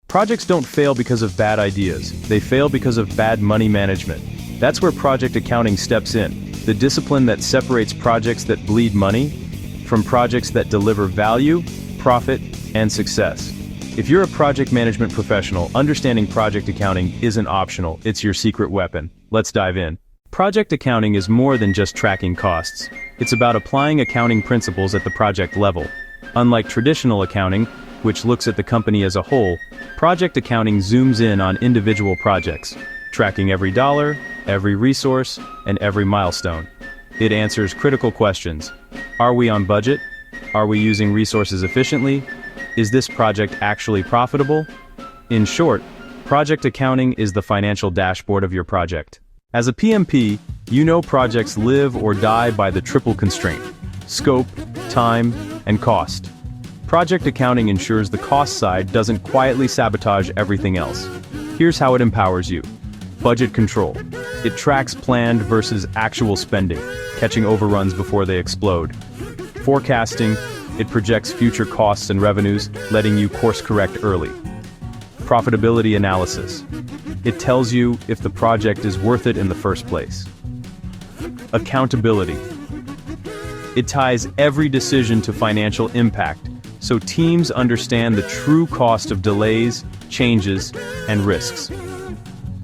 Projects don't fail because of bad ideas. They fail because of bad money management. That's where project accounting steps in, the discipline that separates projects that bleed money from projects that deliver value, profit, and success. If you're a project management professional, understanding project accounting isn't optional, it's your secret weapon. Let's dive in. Project accounting is more than just tracking costs. It's about applying accounting principles at the project level. Unlike traditional accounting, which looks at the company as a whole, project accounting zooms in on individual projects, tracking every dollar, every resource, and every milestone. It answers critical questions. Are we on budget? Are we using resources efficiently? Is this project actually profitable? In short, project accounting is the financial dashboard of your project. As a PMP, you know projects live or die by the triple constraint: scope, time, and cost. Project accounting ensures the cost side doesn't quietly sabotage everything else. Here's how it empowers you. Budget control. It tracks planned versus actual spending, catching overruns before they explode. Forecasting. It projects future costs and revenues, letting you course correct early. Profitability analysis. It tells you if the project is worth it in the first place. Accountability. It ties every decision to financial impact, so teams understand the true cost of delays, changes, and risks.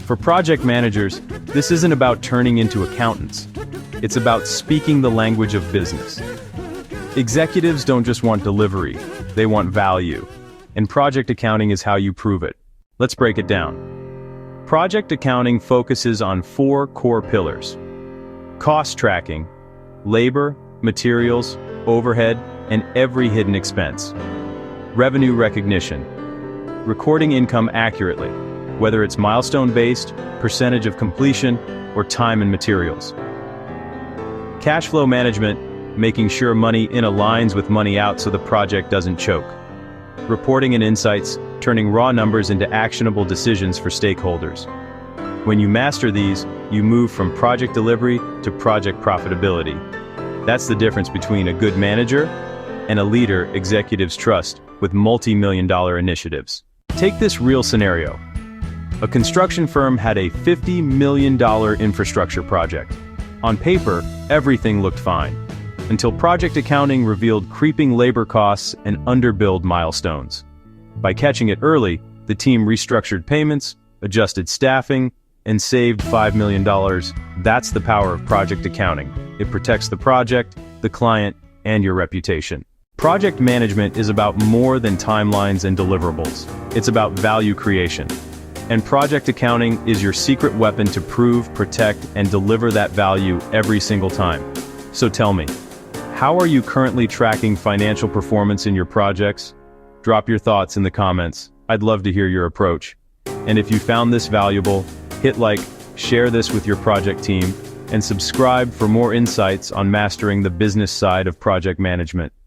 For project managers, this isn't about turning into accountants. It's about speaking the language of business. Executives don't just want delivery, they want value. And project accounting is how you prove it. Let's break it down. Project accounting focuses on 4 core pillars: cost tracking, labor, materials, overhead, and every hidden expense. Revenue recognition, recording income accurately, whether it's milestone-based, percentage of completion, or time and materials. Cash flow management, making sure money in aligns with money out so the project doesn't choke. Reporting and insights, turning raw numbers into actionable decisions for stakeholders. When you master these, you move from project delivery to project profitability. That's the difference between a good manager and a leader executives trust with multi-million-dollar initiatives. Take this real scenario. A construction firm had a $50 million infrastructure project. On paper, everything looked fine, until project accounting revealed creeping labor costs and underbilled milestones. By catching it early, the team restructured payments, adjusted staffing, and saved $5 million. That's the power of project accounting. It protects the project, the client, and your reputation. Project management is about more than timelines and deliverables. It's about value creation. And project accounting is your secret weapon to prove, protect, and deliver that value every single time. So tell me, how are you currently tracking financial performance in your projects? Drop your thoughts in the comments. I'd love to hear your approach. And if you found this valuable, hit like, share this with your project team, and subscribe for more insights on mastering the business side of project management.